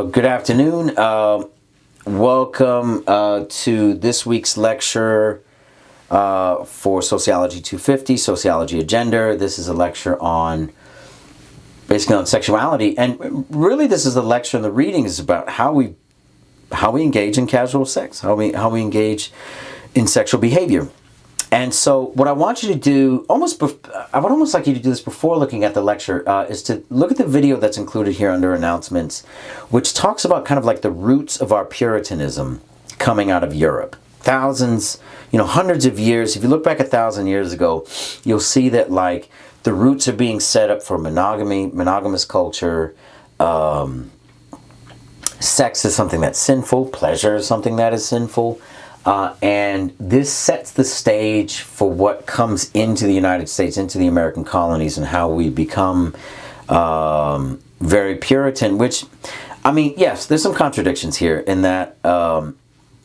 Good afternoon. Welcome to this week's lecture for Sociology 250, Sociology of Gender. This is a lecture on basically on sexuality, and really this is a lecture, and the reading is about how we engage in casual sex, how we engage in sexual behavior. And so what I want you to do, I would almost like you to do this before looking at the lecture, is to look at the video that's included here under announcements, which talks about kind of like the roots of our Puritanism coming out of Europe. Thousands, hundreds of years. If you look back 1,000 years ago, you'll see that like the roots are being set up for monogamy, monogamous culture. Sex is something that's sinful. Pleasure is something that is sinful. And this sets the stage for what comes into the United States, into the American colonies, and how we become very Puritan, which, I mean, yes, there's some contradictions here in that a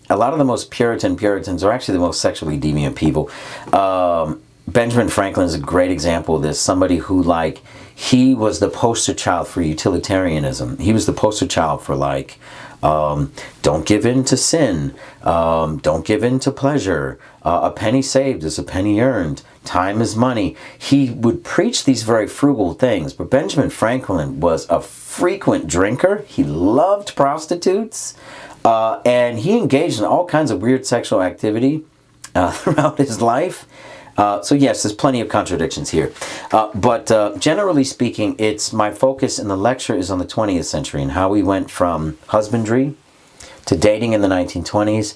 lot of the most Puritans are actually the most sexually deviant people. Benjamin Franklin is a great example of this, somebody who, like, he was the poster child for utilitarianism. He was the poster child for, like, don't give in to sin, don't give in to pleasure, a penny saved is a penny earned, time is money. He would preach these very frugal things, but Benjamin Franklin was a frequent drinker. He loved prostitutes, and he engaged in all kinds of weird sexual activity throughout his life. So yes, there's plenty of contradictions here. But generally speaking, my focus in the lecture is on the 20th century and how we went from husbandry to dating in the 1920s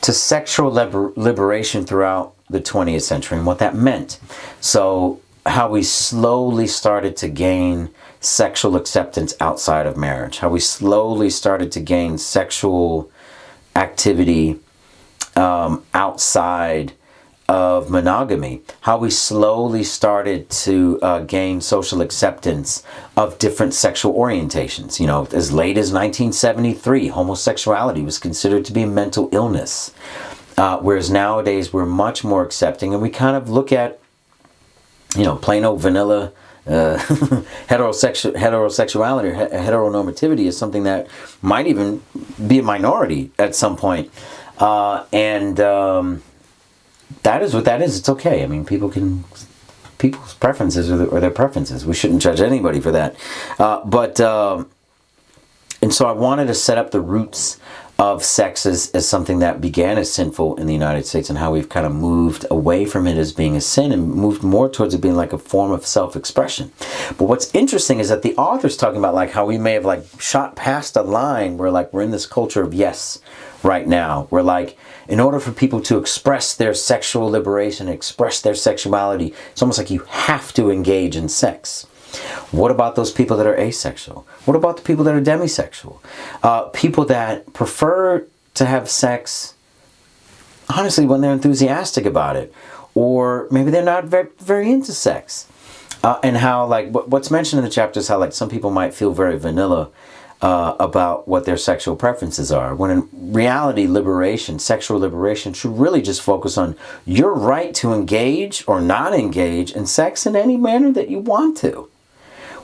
to sexual liberation throughout the 20th century and what that meant. So how we slowly started to gain sexual acceptance outside of marriage, how we slowly started to gain sexual activity outside of monogamy, how we slowly started to gain social acceptance of different sexual orientations. As late as 1973, homosexuality was considered to be a mental illness, whereas nowadays we're much more accepting, and we kind of look at, plain old vanilla heterosexuality or heteronormativity as something that might even be a minority at some point. That is what that is. It's okay. I mean, people's preferences or their preferences. We shouldn't judge anybody for that. And so I wanted to set up the roots of sex as something that began as sinful in the United States, and how we've kind of moved away from it as being a sin and moved more towards it being like a form of self-expression. But what's interesting is that the author's talking about like how we may have like shot past a line where like we're in this culture of yes right now. We're like, in order for people to express their sexual liberation, express their sexuality, it's almost like you have to engage in sex. What about those people that are asexual? What about the people that are demisexual? People that prefer to have sex, honestly, when they're enthusiastic about it, or maybe they're not very, very into sex. And how, like, what's mentioned in the chapter is how, like, some people might feel very vanilla about what their sexual preferences are, when in reality, sexual liberation should really just focus on your right to engage or not engage in sex in any manner that you want to,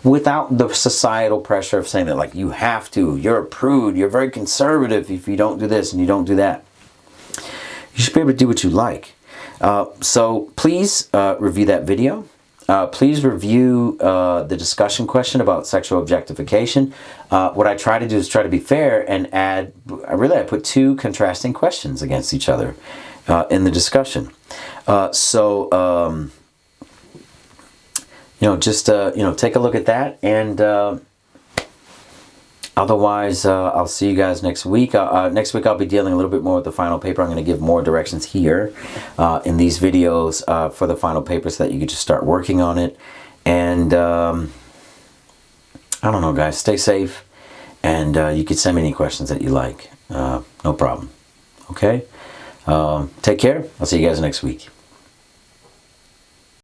without the societal pressure of saying that like you have to, you're a prude, you're very conservative if you don't do this and you don't do that. You should be able to do what you like. So please review that video. Please review the discussion question about sexual objectification. What I try to do is try to be fair and I put two contrasting questions against each other in the discussion. Take a look at that, and otherwise, I'll see you guys next week. Next week, I'll be dealing a little bit more with the final paper. I'm going to give more directions here in these videos for the final paper so that you can just start working on it. And I don't know, guys, stay safe, and you can send me any questions that you like. No problem. Okay? Take care. I'll see you guys next week.